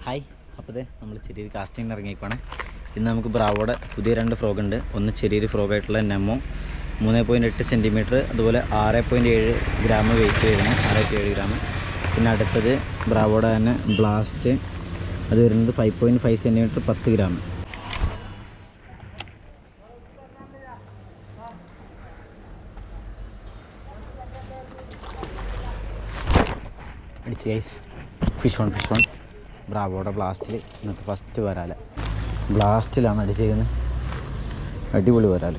Hi, അപ്പോൾ നമ്മൾ ചെറിയൊരു കാസ്റ്റിംഗ് ഇറങ്ങിയേക്കാണ്. ഇന്ന് നമുക്ക് ബ്രാവോയുടെ പുതിയ 2 ഫ്രോഗ് ഉണ്ട്. ഒന്ന് ചെറിയൊരു ഫ്രോഗായിട്ടുള്ള നെമോ 3.8 സെൻറ്റിമീറ്റർ, അതുപോലെ 6.7 ഗ്രാം വെയിറ്റ് വരുന്നു, 6.7 ഗ്രാം. പിന്നെ അടുത്തത് ബ്രാവോയുടെ തന്നെ ബ്ലാസ്റ്റ്, അത് വരുന്നത് 5.5 സെൻറ്റിമീറ്റർ, 10 ഗ്രാം. അടിച്ച് ഫിഷ് ഓൺ ബ്രാവോയുടെ ബ്ലാസ്റ്റിൽ ഇന്നത്തെ ഫസ്റ്റ് വരാൽ ബ്ലാസ്റ്റിലാണ് അടിച്ചേക്കുന്നത്. അടിപൊളി വരാൽ.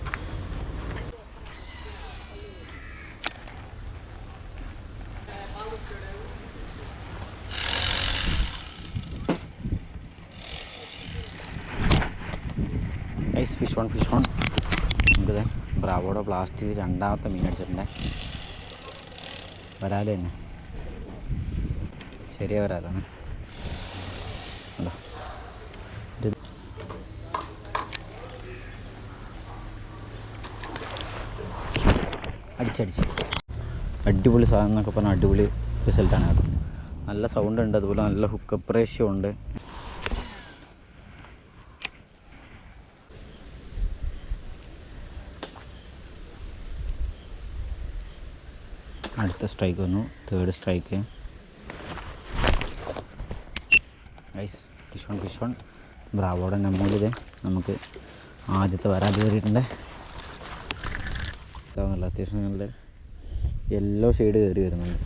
ഫിഷ് ഓൺ നമുക്കിത് ബ്രാവോയുടെ ബ്ലാസ്റ്റിൽ 2ാമത്തെ മീൻ അടിച്ചിട്ടുണ്ട്. വരാൽ തന്നെ ചെറിയ വരാലാണ്. അടിച്ചടിച്ച് അടിപൊളി സാധനം എന്നൊക്കെ പറഞ്ഞാൽ അടിപൊളി റിസൾട്ടാണ് അത്. നല്ല സൗണ്ട് ഉണ്ട്, അതുപോലെ നല്ല ഹുക്കപ്പ് റേഷ്യോ ഉണ്ട്. അടുത്ത സ്ട്രൈക്ക് വന്നു, 3rd സ്ട്രൈക്ക്. ഫിഷ് ഓൺ ബ്രാവോയുടെ നമ്മളിത് നമുക്ക് ആദ്യത്തെ വരാൽ കയറിയിട്ടുണ്ട്. അത്യാവശ്യം നല്ല യെല്ലോ ഷെയ്ഡ് കയറി വരുന്നുണ്ട്.